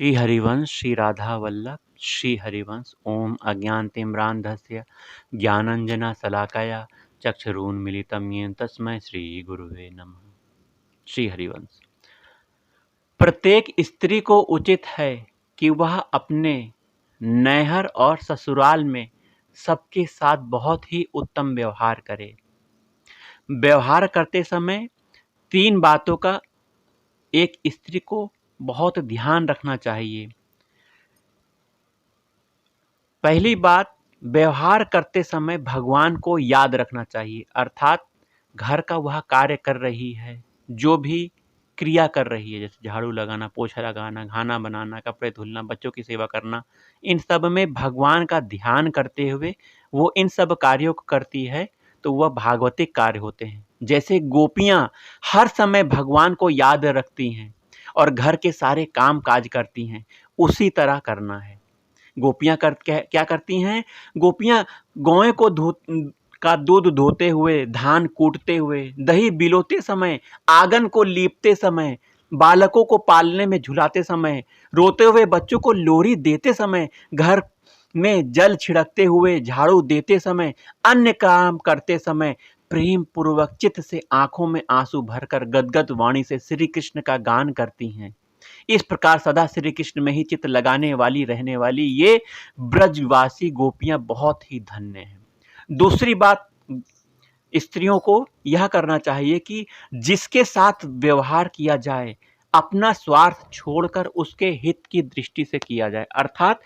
श्री हरिवंश श्री राधा वल्लभ श्री हरिवंश ओम अज्ञानतिम्रान्धस्य ज्ञानंजना शलाकया चक्षुरुन्मीलितं येन तस्मै श्री गुरुवे नमः। श्री हरिवंश। प्रत्येक स्त्री को उचित है कि वह अपने नैहर और ससुराल में सबके साथ बहुत ही उत्तम व्यवहार करे। व्यवहार करते समय 3 बातों का एक स्त्री को बहुत ध्यान रखना चाहिए। पहली बात, व्यवहार करते समय भगवान को याद रखना चाहिए, अर्थात घर का वह कार्य कर रही है, जो भी क्रिया कर रही है, जैसे झाड़ू लगाना, पोछा लगाना, खाना बनाना, कपड़े धुलना, बच्चों की सेवा करना, इन सब में भगवान का ध्यान करते हुए वो इन सब कार्यों को करती है तो वह भागवतिक कार्य होते हैं। जैसे गोपियां हर समय भगवान को याद रखती हैं और घर के सारे काम काज करती हैं, उसी तरह करना है। गोपियां क्या करती हैं? गोपियां गौएं को का दूध धोते हुए, धान कूटते हुए, दही बिलोते समय, आंगन को लीपते समय, बालकों को पालने में झुलाते समय, रोते हुए बच्चों को लोरी देते समय, घर में जल छिड़कते हुए, झाड़ू देते समय, अन्य काम करते समय प्रेम पूर्वक चित्त से आंखों में आंसू भरकर गदगद वाणी से श्री कृष्ण का गान करती हैं। इस प्रकार सदा श्री कृष्ण में ही चित्त लगाने वाली रहने वाली ये ब्रजवासी गोपियां बहुत ही धन्य हैं। दूसरी बात, स्त्रियों को यह करना चाहिए कि जिसके साथ व्यवहार किया जाए अपना स्वार्थ छोड़कर उसके हित की दृष्टि से किया जाए, अर्थात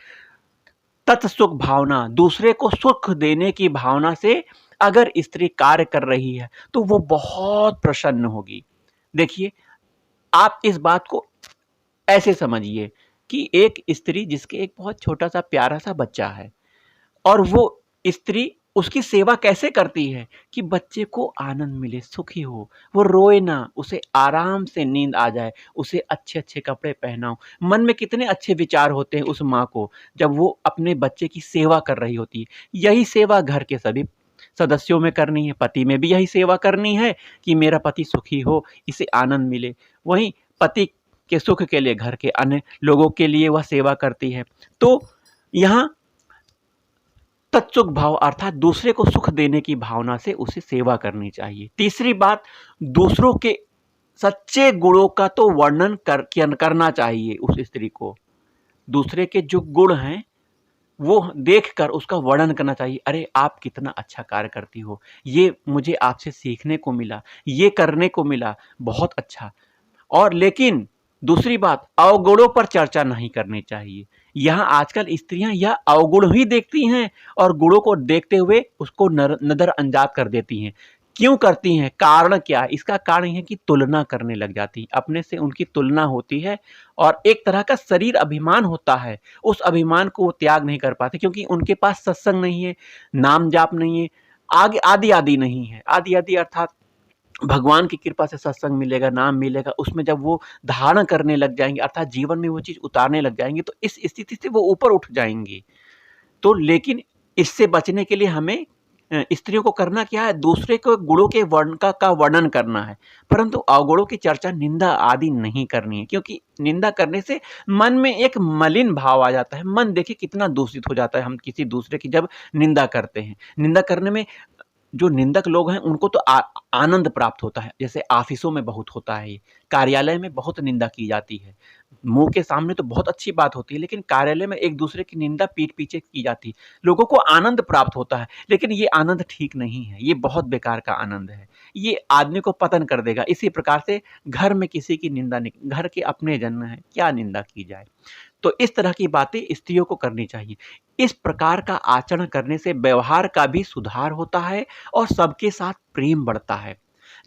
तत्सुख भावना, दूसरे को सुख देने की भावना से अगर स्त्री कार्य कर रही है तो वो बहुत प्रसन्न होगी। देखिए, आप इस बात को ऐसे समझिए कि एक स्त्री जिसके एक बहुत छोटा सा प्यारा सा बच्चा है और वो स्त्री उसकी सेवा कैसे करती है कि बच्चे को आनंद मिले, सुखी हो, वो रोए ना, उसे आराम से नींद आ जाए, उसे अच्छे अच्छे कपड़े पहनाओ। मन में कितने अच्छे विचार होते हैं उस माँ को जब वो अपने बच्चे की सेवा कर रही होती है। यही सेवा घर के सभी सदस्यों में करनी है, पति में भी यही सेवा करनी है कि मेरा पति सुखी हो, इसे आनंद मिले। वहीं पति के सुख के लिए घर के अन्य लोगों के लिए वह सेवा करती है। तो यहाँ तत्सुख भाव अर्थात दूसरे को सुख देने की भावना से उसे सेवा करनी चाहिए। तीसरी बात, दूसरों के सच्चे गुणों का तो वर्णन करना चाहिए उस स्त्री को। दूसरे के जो गुण हैं वो देखकर उसका वर्णन करना चाहिए। अरे, आप कितना अच्छा कार्य करती हो, ये मुझे आपसे सीखने को मिला, ये करने को मिला, बहुत अच्छा। और लेकिन दूसरी बात, अवगुणों पर चर्चा नहीं करनी चाहिए। यहाँ आजकल स्त्रियां यह अवगुण ही देखती हैं और गुणों को देखते हुए उसको नजरअंदाज कर देती हैं। क्यों करती हैं? कारण क्या है? इसका कारण यह है कि तुलना करने लग जाती हैं, अपने से उनकी तुलना होती है और एक तरह का शरीर अभिमान होता है। उस अभिमान को वो त्याग नहीं कर पाते क्योंकि उनके पास सत्संग नहीं है, नाम जाप नहीं है, आगे आदि आदि नहीं है। आदि आदि अर्थात भगवान की कृपा से सत्संग मिलेगा, नाम मिलेगा, उसमें जब वो धारण करने लग जाएंगे अर्थात जीवन में वो चीज उतारने लग जाएंगे तो इस स्थिति से वो ऊपर उठ जाएंगे। तो लेकिन इससे बचने के लिए हमें स्त्रियों को करना क्या है? दूसरे को गुणों के का वर्णन करना है, परंतु अवगुणों की चर्चा, निंदा आदि नहीं करनी है, क्योंकि निंदा करने से मन में एक मलिन भाव आ जाता है। मन देखिए कितना दूषित हो जाता है हम किसी दूसरे की जब निंदा करते हैं। निंदा करने में जो निंदक लोग हैं उनको तो आनंद प्राप्त होता है, जैसे ऑफिसों में बहुत होता है, ये कार्यालय में बहुत निंदा की जाती है। मुंह के सामने तो बहुत अच्छी बात होती है, लेकिन कार्यालय में एक दूसरे की निंदा पीठ पीछे की जाती है। लोगों को आनंद प्राप्त होता है, लेकिन ये आनंद ठीक नहीं है, ये बहुत बेकार का आनंद है, ये आदमी को पतन कर देगा। इसी प्रकार से घर में किसी की निंदा नहीं, घर के अपने जन है, क्या निंदा की जाए। तो इस तरह की बातें स्त्रियों को करनी चाहिए। इस प्रकार का आचरण करने से व्यवहार का भी सुधार होता है और सबके साथ प्रेम बढ़ता है।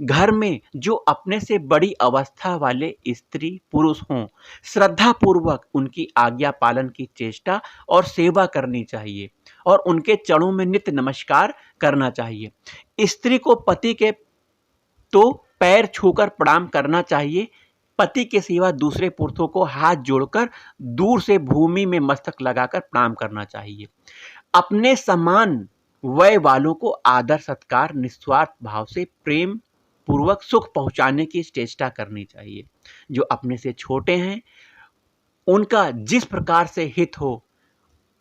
घर में जो अपने से बड़ी अवस्था वाले स्त्री पुरुष हों, श्रद्धा पूर्वक उनकी आज्ञा पालन की चेष्टा और सेवा करनी चाहिए और उनके चरणों में नित्य नमस्कार करना चाहिए। स्त्री को पति के तो पैर छूकर प्रणाम करना चाहिए। पति के सिवा दूसरे पुरुषों को हाथ जोड़कर दूर से भूमि में मस्तक लगाकर प्रणाम करना चाहिए। अपने समान वय वालों को आदर सत्कार निस्वार्थ भाव से प्रेम पूर्वक सुख पहुंचाने की चेष्टा करनी चाहिए। जो अपने से छोटे हैं उनका जिस प्रकार से हित हो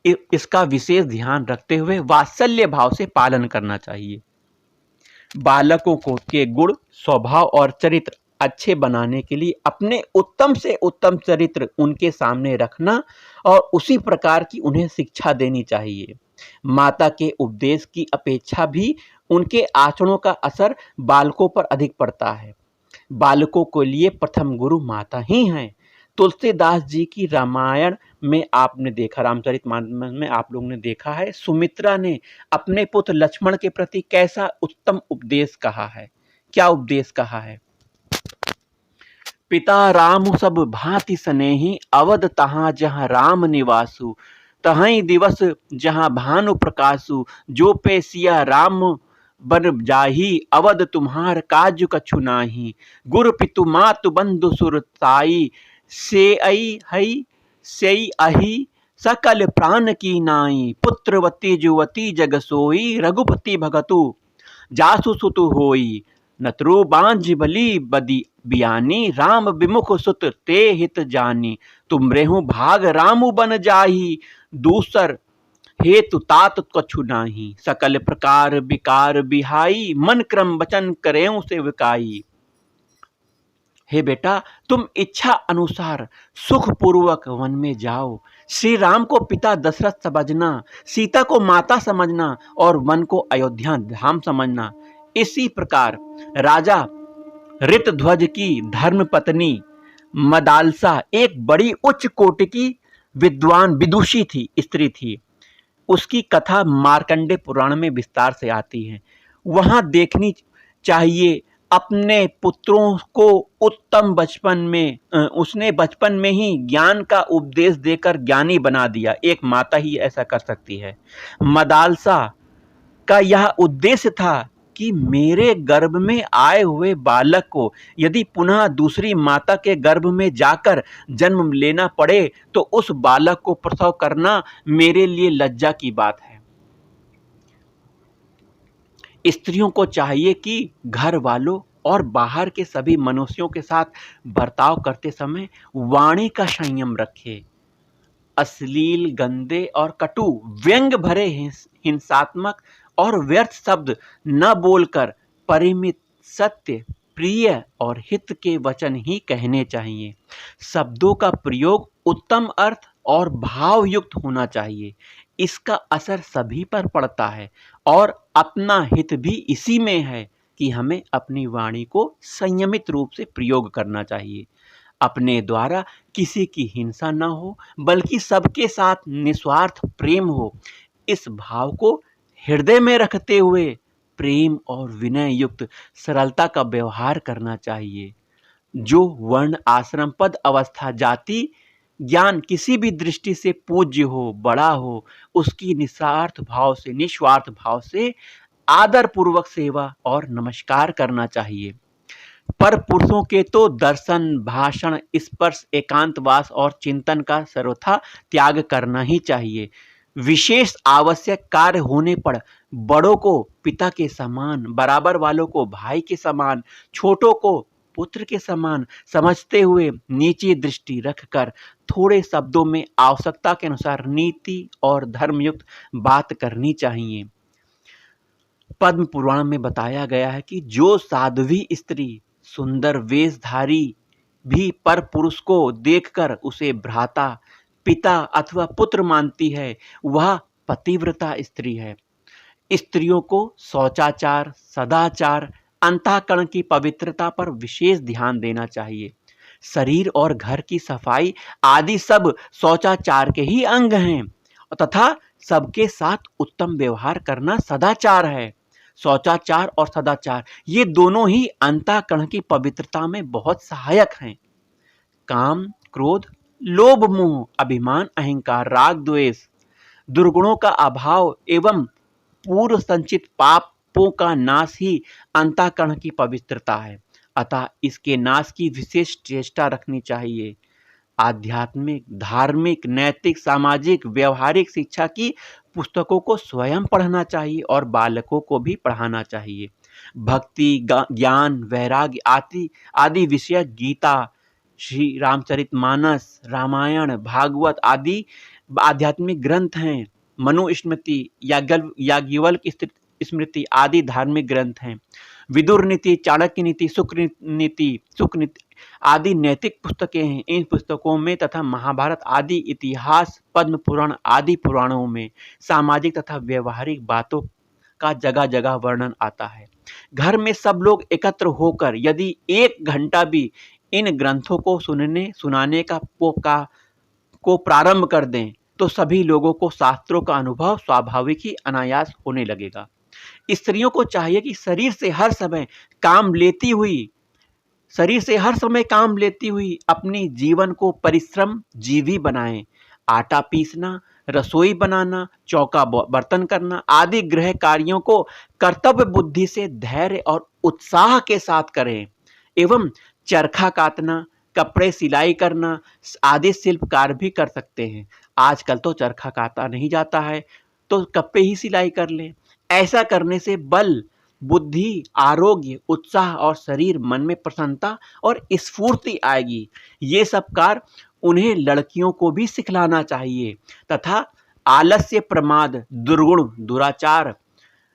इसका विशेष ध्यान रखते हुए वात्सल्य भाव से पालन करना चाहिए। बालकों को के गुण, स्वभाव और चरित्र अच्छे बनाने के लिए अपने उत्तम से उत्तम चरित्र उनके सामने रखना और उसी प्रकार की उन्हें शिक्षा देनी चाहिए। माता के उपदेश की अपेक्षा भी उनके आचरणों का असर बालकों पर अधिक पड़ता है। बालकों के लिए प्रथम गुरु माता ही हैं। तुलसीदास जी की रामायण में आपने देखा, रामचरितमानस में आप लोगों ने देखा है, सुमित्रा ने अपने पुत्र लक्ष्मण के प्रति कैसा उत्तम उपदेश कहा है। क्या उपदेश कहा है? पिता राम सब भांति स्नेही, अवध तहाँ जहाँ राम निवासु, तहीं दिवस जहाँ भानु प्रकाशु, जो पे सिया राम बन जाही, अवध तुम्हार काज कछु नाही, गुरु पितु मातु बंधु सुरताई, से हई से अहि सकल प्राण की नाई, पुत्रवती जुवती जग सोई, रघुपति भगतु जासु सुतु होई, नतरु बांझ बली बदी बियानी, राम विमुख सुत ते हित जानी, तुम रेहु भाग रामु बन जाही, दूसर हेतु तात कछु नाही, सकल प्रकार विकार बिहाई, मन क्रम वचन करेऊ से विकाई। हे बेटा, तुम इच्छा अनुसार सुख पूर्वक वन में जाओ। श्री राम को पिता दशरथ समझना, सीता को माता समझना और वन को अयोध्या धाम समझना। इसी प्रकार राजा ऋतध्वज की धर्म पत्नी मदालसा एक बड़ी उच्च कोटि की विद्वान विदुषी थी, स्त्री थी। उसकी कथा मार्कंडे पुराण में विस्तार से आती है। वहां देखनी चाहिए। अपने पुत्रों को उत्तम बचपन में उसने बचपन में ही ज्ञान का उपदेश देकर ज्ञानी बना दिया। एक माता ही ऐसा कर सकती है। मदालसा का यह उद्देश्य था कि मेरे गर्भ में आए हुए बालक को यदि पुनः दूसरी माता के गर्भ में जाकर जन्म लेना पड़े तो उस बालक को प्रसव करना मेरे लिए लज्जा की बात है। स्त्रियों को चाहिए कि घर वालों और बाहर के सभी मनुष्यों के साथ बर्ताव करते समय वाणी का संयम रखे। अश्लील, गंदे और कटु, व्यंग भरे हिंसात्मक और व्यर्थ शब्द न बोलकर परिमित, सत्य, प्रिय और हित के वचन ही कहने चाहिए। शब्दों का प्रयोग उत्तम अर्थ और भावयुक्त होना चाहिए। इसका असर सभी पर पड़ता है और अपना हित भी इसी में है कि हमें अपनी वाणी को संयमित रूप से प्रयोग करना चाहिए। अपने द्वारा किसी की हिंसा न हो बल्कि सबके साथ निस्वार्थ प्रेम हो। इस भाव को हृदय में रखते हुए प्रेम और विनय युक्त सरलता का व्यवहार करना चाहिए। जो वर्ण, आश्रम, पद, अवस्था, जाति, ज्ञान किसी भी दृष्टि से पूज्य हो, बड़ा हो, उसकी निस्वार्थ भाव से आदर पूर्वक सेवा और नमस्कार करना चाहिए। पर पुरुषों के तो दर्शन, भाषण, स्पर्श, एकांतवास और चिंतन का सर्वथा त्याग करना ही चाहिए। विशेष आवश्यक कार्य होने पर बड़ों को पिता के समान, बराबर वालों को भाई के समान, छोटों को पुत्र के समान समझते हुए नीची दृष्टि रखकर थोड़े शब्दों में आवश्यकता के अनुसार नीति और धर्मयुक्त बात करनी चाहिए। पद्म पुराण में बताया गया है कि जो साध्वी स्त्री सुंदर वेशधारी भी पर पुरुष को देखकर उसे भ्राता, पिता अथवा पुत्र मानती है, वह पतिव्रता स्त्री है। स्त्रियों को शौचाचार, सदाचार, अंतःकरण की पवित्रता पर विशेष ध्यान देना चाहिए। शरीर और घर की सफाई आदि सब शौचाचार के ही अंग हैं तथा सबके साथ उत्तम व्यवहार करना सदाचार है। शौचाचार और सदाचार ये दोनों ही अंतःकरण की पवित्रता में बहुत सहायक हैं। काम, क्रोध, लोभ, मोह, अभिमान, अहंकार, राग, द्वेष, दुर्गुणों का अभाव एवं पूर्व संचित पापों का नाश ही अंतःकरण की पवित्रता है। अतः इसके नाश की विशेष चेष्टा रखनी चाहिए। आध्यात्मिक, धार्मिक, नैतिक, सामाजिक, व्यवहारिक शिक्षा की पुस्तकों को स्वयं पढ़ना चाहिए और बालकों को भी पढ़ाना चाहिए। भक्ति, ज्ञान, वैराग्य आदि विषय गीता, श्री रामचरितमानस, रामायण, भागवत आदि आध्यात्मिक ग्रंथ हैं। मनुस्मृति, याज्ञवल्क्य स्मृति आदि धार्मिक ग्रंथ हैं। विदुर नीति, चाणक्य नीति, सुक नीति आदि नैतिक पुस्तकें हैं। इन पुस्तकों में तथा महाभारत आदि इतिहास, पद्म पुराण आदि पुराणों में सामाजिक तथा व्यवहारिक बातों का जगह जगह वर्णन आता है। घर में सब लोग एकत्र होकर यदि 1 घंटा भी इन ग्रंथों को सुनाने को प्रारंभ कर दें तो सभी लोगों को शास्त्रों का अनुभव स्वाभाविक ही अनायास होने लगेगा। स्त्रियों को चाहिए कि शरीर से हर समय काम लेती हुई अपनी जीवन को परिश्रम जीवी बनाएं। आटा पीसना, रसोई बनाना, चौका बर्तन करना आदि गृह कार्यों को कर्तव्य बुद्धि से धैर्य और उत्साह के साथ करें एवं चरखा काटना, कपड़े सिलाई करना आदि शिल्प कार्य भी कर सकते हैं। आजकल तो चरखा काटा नहीं जाता है तो कपड़े ही सिलाई कर लें। ऐसा करने से बल, बुद्धि, आरोग्य, उत्साह और शरीर मन में प्रसन्नता और स्फूर्ति आएगी। ये सब कार्य उन्हें लड़कियों को भी सिखलाना चाहिए तथा आलस्य, प्रमाद, दुर्गुण, दुराचार,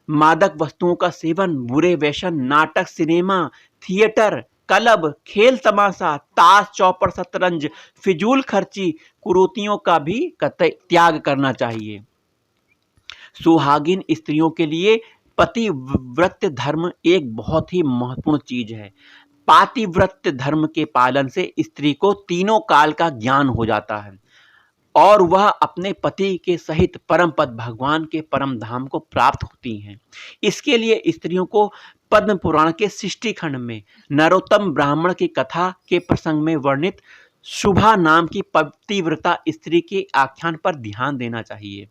मादक वस्तुओं का सेवन, बुरे व्यसन, नाटक, सिनेमा, थिएटर, क्लब, खेल तमाशा, ताश, चौपड़, शतरंज, फिजूल खर्ची, कुरीतियों का भी त्याग करना चाहिए। सुहागिन स्त्रियों के लिए पतिव्रत धर्म एक बहुत ही महत्वपूर्ण चीज है। पातिव्रत धर्म के पालन से स्त्री को तीनों काल का ज्ञान हो जाता है और वह अपने पति के सहित परम पद भगवान के परम धाम को प्राप्त होती हैं। इसके लिए स्त्रियों को पद्म पुराण के सृष्टि खंड में नरोत्तम ब्राह्मण की कथा के प्रसंग में वर्णित शुभा नाम की पतिव्रता स्त्री के आख्यान पर ध्यान देना चाहिए।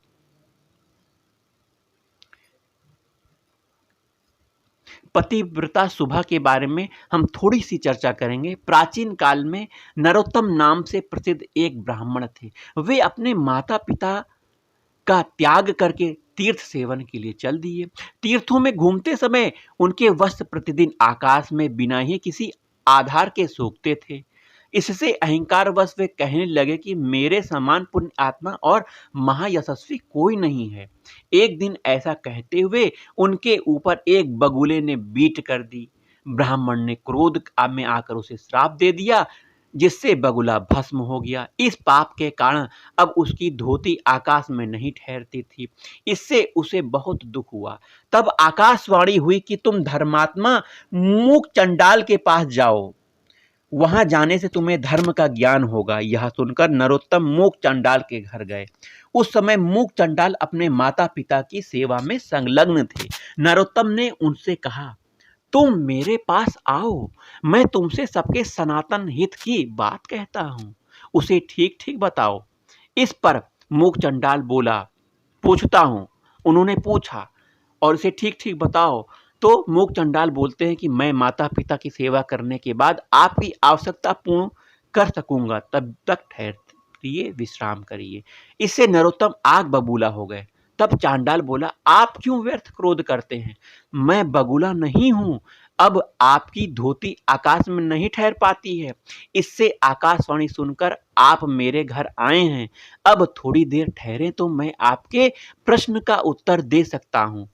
पतिव्रता शुभा के बारे में हम थोड़ी सी चर्चा करेंगे। प्राचीन काल में नरोत्तम नाम से प्रसिद्ध एक ब्राह्मण थे। वे अपने माता पिता का त्याग करके तीर्थ सेवन के लिए चल दिए। तीर्थों में घूमते समय उनके वस्त्र प्रतिदिन आकाश में बिना ही किसी आधार के सूखते थे। इससे अहंकारवश वे कहने लगे कि मेरे समान पुण्य आत्मा और महायशस्वी कोई नहीं है। एक दिन ऐसा कहते हुए उनके ऊपर एक बगुले ने बीट कर दी। ब्राह्मण ने क्रोध में आकर उसे श्राप दे दिया, जिससे बगुला भस्म हो गया। इस पाप के कारण अब उसकी धोती आकाश में नहीं ठहरती थी। इससे उसे बहुत दुख हुआ। तब आकाशवाणी हुई कि तुम धर्मात्मा मूक चंडाल के पास जाओ, वहां जाने से तुम्हें धर्म का ज्ञान होगा। यह सुनकर नरोत्तम मूक चंडाल के घर गए। उस समय मूक चंडाल अपने माता पिता की सेवा में संलग्न थे। नरोत्तम ने उनसे कहा, तुम मेरे पास आओ, मैं तुमसे सबके सनातन हित की बात कहता हूं, उसे ठीक ठीक बताओ। इस पर मूक चंडाल बोला, पूछता हूं। उन्होंने पूछा और इसे ठीक ठीक बताओ। तो मूक चंडाल बोलते हैं कि मैं माता पिता की सेवा करने के बाद आपकी आवश्यकता पूर्ण कर सकूंगा, तब तक ठहरिए, विश्राम करिए। इससे नरोत्तम आग बबूला हो गए। तब चांडाल बोला, आप क्यों व्यर्थ क्रोध करते हैं? मैं बगुला नहीं हूं। अब आपकी धोती आकाश में नहीं ठहर पाती है, इससे आकाशवाणी सुनकर आप मेरे घर आए हैं। अब थोड़ी देर ठहरे तो मैं आपके प्रश्न का उत्तर दे सकता हूं,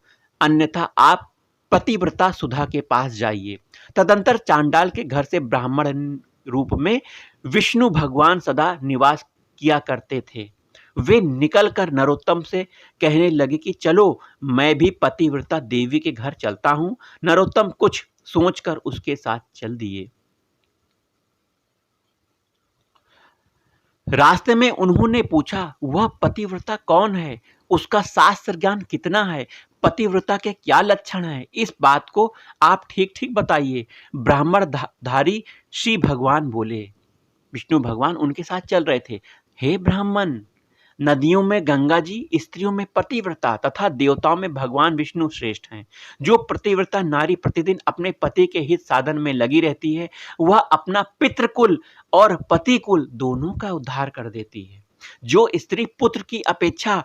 अन्यथा आप पतिव्रता सुधा के पास जाइए। तदंतर चांडाल के घर से ब्राह्मण रूप में विष्णु भगवान सदा निवास किया करते थे। वे निकलकर नरोत्तम से कहने लगे कि चलो, मैं भी पतिव्रता देवी के घर चलता हूं। नरोत्तम कुछ सोचकर उसके साथ चल दिए। रास्ते में उन्होंने पूछा, वह पतिव्रता कौन है? उसका शास्त्र ज्ञान कितना है? पतिव्रता के क्या लक्षण हैं? इस बात को आप ठीक ठीक बताइए। ब्राह्मण धारी श्री भगवान बोले। विष्णु भगवान उनके साथ चल रहे थे। हे ब्राह्मण, नदियों में गंगा जी, स्त्रियों में पतिव्रता तथा देवताओं में भगवान विष्णु श्रेष्ठ हैं। जो पतिव्रता नारी प्रतिदिन अपने पति के हित साधन में लगी रहती है, वह अपना पितृकुल और पतिकुल दोनों का उद्धार कर देती है। जो स्त्री पुत्र की अपेक्षा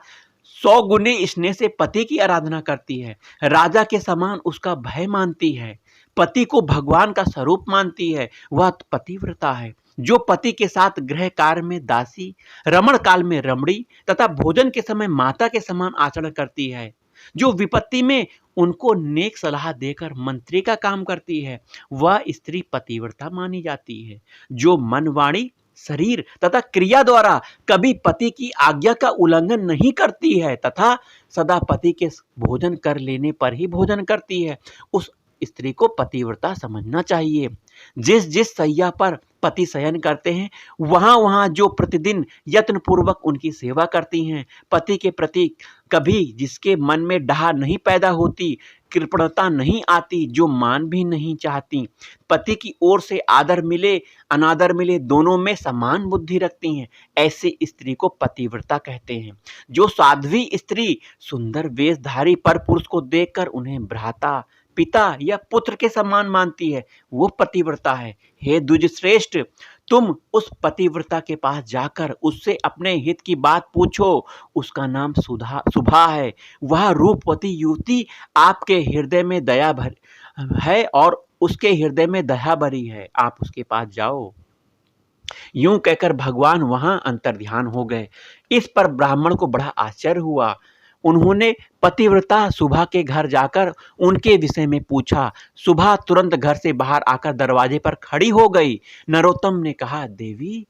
100 गुने स्नेह से पति की आराधना करती है, राजा के समान उसका भय मानती है, पति को भगवान का स्वरूप मानती है, वह पतिव्रता है। जो पति के साथ गृह कार्य में दासी, रमण काल में रमणी तथा भोजन के समय माता के समान आचरण करती है, जो विपत्ति में उनको नेक सलाह देकर मंत्री का काम करती है, वह स्त्री पतिव्रता मानी जाती है। जो मन, वाणी, शरीर तथा क्रिया द्वारा कभी पति की आज्ञा का उल्लंघन नहीं करती है तथा सदा पति के भोजन कर लेने पर ही भोजन करती है, उस स्त्री को पतिव्रता समझना चाहिए। जिस जिस सैया पर पति शयन करते हैं, वहां वहां जो प्रतिदिन यत्न पूर्वक उनकी सेवा करती हैं, पति के प्रति कभी जिसके मन में डाह नहीं पैदा होती, कृपणता नहीं आती, जो मान भी नहीं चाहती, पति की ओर से आदर मिले अनादर मिले दोनों में समान बुद्धि रखती हैं, ऐसी स्त्री को पतिव्रता कहते हैं। जो साध्वी स्त्री सुंदर वेशधारी पर पुरुष को देखकर उन्हें भ्राता, पिता या पुत्र के समान मानती है, वो पतिव्रता है। हे द्विजश्रेष्ठ, तुम उस पतिव्रता के पास जाकर उससे अपने हित की बात पूछो। उसका नाम सुधा है। वह रूपवती युवती आपके हृदय में दया भर है और उसके हृदय में दया भरी है, आप उसके पास जाओ। यूं कहकर भगवान वहां अंतर्ध्यान हो गए। इस पर ब्राह्मण को बड़ा आश्चर्य हुआ। उन्होंने पतिव्रता सुभा के घर जाकर उनके विषय में पूछा। सुभा तुरंत घर से बाहर आकर दरवाजे पर खड़ी हो गई। नरोत्तम ने कहा, देवी,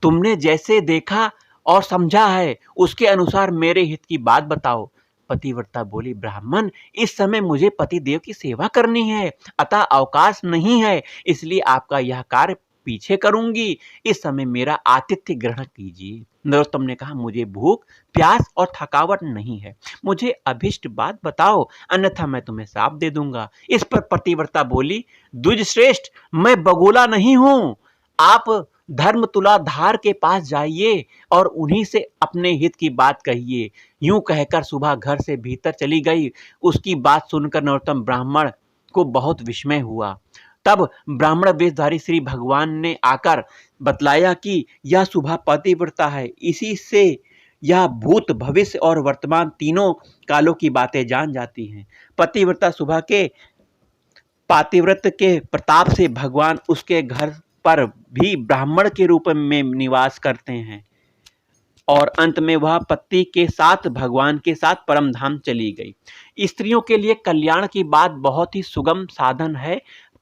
तुमने जैसे देखा और समझा है उसके अनुसार मेरे हित की बात बताओ। पतिव्रता बोली, ब्राह्मण, इस समय मुझे पतिदेव की सेवा करनी है, अतः अवकाश नहीं है, इसलिए आपका यह कार्य पीछे करूंगी। इस समय मेरा आतिथ्य ग्रहण कीजिए। नरोत्तम ने कहा, मुझे भूख, प्यास और थकावट नहीं है, मुझे अभिष्ट बात बताओ, अन्यथा मैं तुम्हें शाप दे दूंगा। इस पर पतिव्रता बोली, द्विजश्रेष्ठ, मैं बगुला नहीं हूं, आप धर्म तुलाधार के पास जाइए और उन्हीं से अपने हित की बात कहिए। यूं कहकर सुबह घर से भीतर चली गई। उसकी बात सुनकर नरोत्तम ब्राह्मण को बहुत विस्मय हुआ। तब ब्राह्मण वेशधारी श्री भगवान ने आकर बतलाया कि यह सुभा पतिव्रता है, इसी से यह भूत, भविष्य और वर्तमान तीनों कालों की बातें जान जाती हैं। पतिव्रता सुभा के पातिव्रत के प्रताप से भगवान उसके घर पर भी ब्राह्मण के रूप में निवास करते हैं और अंत में वह पति के साथ भगवान के साथ परम धाम चली गई। स्त्रियों के लिए कल्याण की बात बहुत ही सुगम साधन है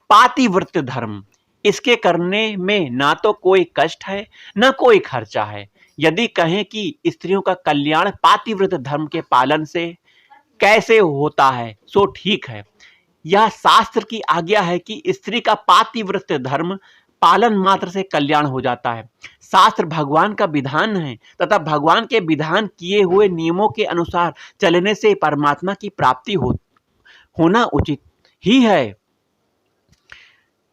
पातिव्रत धर्म। इसके करने में ना तो कोई कष्ट है न कोई खर्चा है। यदि कहें कि स्त्रियों का कल्याण पातिव्रत धर्म के पालन से कैसे होता है, सो ठीक है। यह शास्त्र की आज्ञा है कि स्त्री का पातिव्रत धर्म पालन मात्र से कल्याण हो जाता है। शास्त्र भगवान का विधान है तथा भगवान के विधान किए हुए नियमों के अनुसार चलने से परमात्मा की प्राप्ति होना उचित ही है।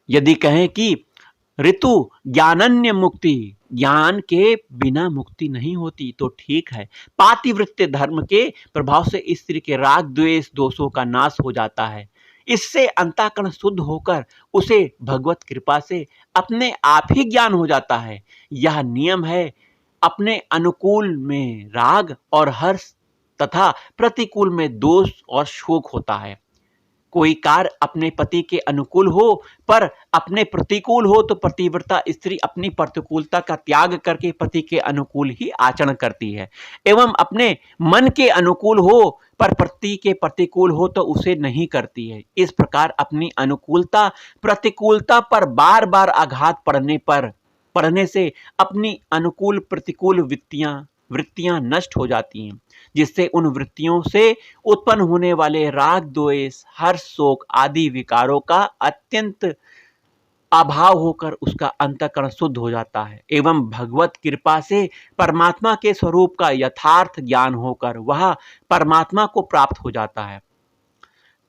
यदि कहें कि ऋतु ज्ञानन्य मुक्ति, ज्ञान के बिना मुक्ति नहीं होती, तो ठीक है। पातिव्रत्य धर्म के प्रभाव से स्त्री के राग द्वेष दोषों का नाश हो जाता है। इससे अंतःकरण शुद्ध होकर उसे भगवत कृपा से अपने आप ही ज्ञान हो जाता है। यह नियम है। अपने अनुकूल में राग और हर्ष तथा प्रतिकूल में दोष और शोक होता है। कोई कार्य अपने पति के अनुकूल हो पर अपने प्रतिकूल हो तो पतिव्रता स्त्री अपनी प्रतिकूलता का त्याग करके पति के अनुकूल ही आचरण करती है, एवं अपने मन के अनुकूल हो पर पति के प्रतिकूल हो तो उसे नहीं करती है। इस प्रकार अपनी अनुकूलता प्रतिकूलता पर बार बार आघात पड़ने से अपनी अनुकूल प्रतिकूल वृत्तियां नष्ट हो जाती हैं, जिससे उन वृत्तियों से उत्पन्न होने वाले राग द्वेष हर्ष शोक आदि विकारों का अत्यंत अभाव होकर उसका अंतःकरण शुद्ध हो जाता है एवं भगवत कृपा से परमात्मा के स्वरूप का यथार्थ ज्ञान होकर वह परमात्मा को प्राप्त हो जाता है।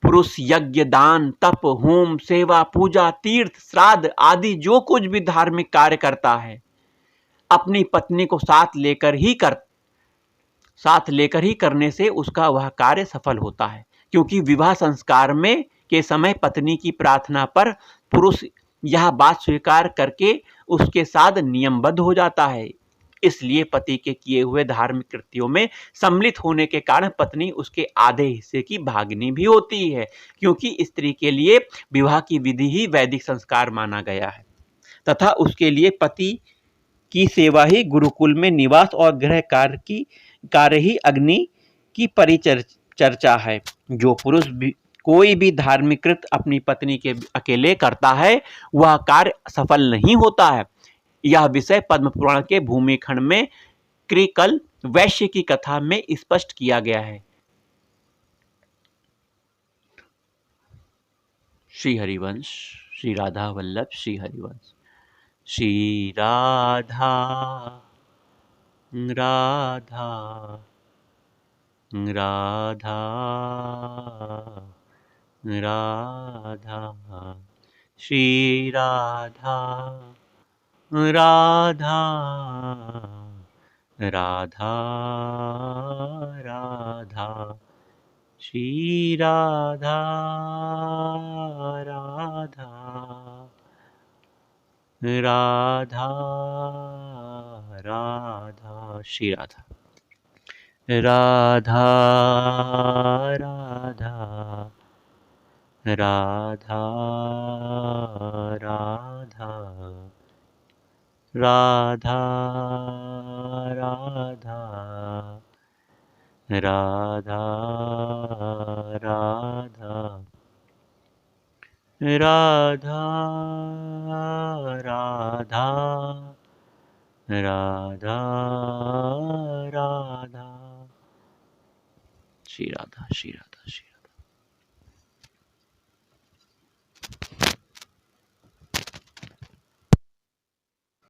पुरुष यज्ञ, दान, तप, होम, सेवा, पूजा, तीर्थ, श्राद्ध आदि जो कुछ भी धार्मिक कार्य करता है, अपनी पत्नी को साथ लेकर ही करने से उसका वह कार्य सफल होता है, क्योंकि विवाह संस्कार में के समय पत्नी की प्रार्थना पर पुरुष यह बात स्वीकार करके उसके साथ नियमबद्ध हो जाता है। इसलिए पति के किए हुए धार्मिक कृत्यों में सम्मिलित होने के कारण पत्नी उसके आधे हिस्से की भागिनी भी होती है, क्योंकि स्त्री के लिए विवाह की विधि ही वैदिक संस्कार माना गया है तथा उसके लिए पति की सेवा ही गुरुकुल में निवास और गृह कार्य ही अग्नि की परिचर्चा है। जो पुरुष भी कोई भी धार्मिक कृत अपनी पत्नी के अकेले करता है वह कार्य सफल नहीं होता है। यह विषय पद्म पुराण के भूमिखंड में कृकल वैश्य की कथा में स्पष्ट किया गया है। श्री हरिवंश, श्री राधा वल्लभ श्री हरिवंश। श्री राधा राधा राधा राधा, श्री राधा राधा राधा राधा, श्री राधा राधा राधा राधा, श्री राधा राधा राधा राधा राधा राधा राधा राधा राधा राधा राधा राधा राधा, श्री राधा श्री राधा श्री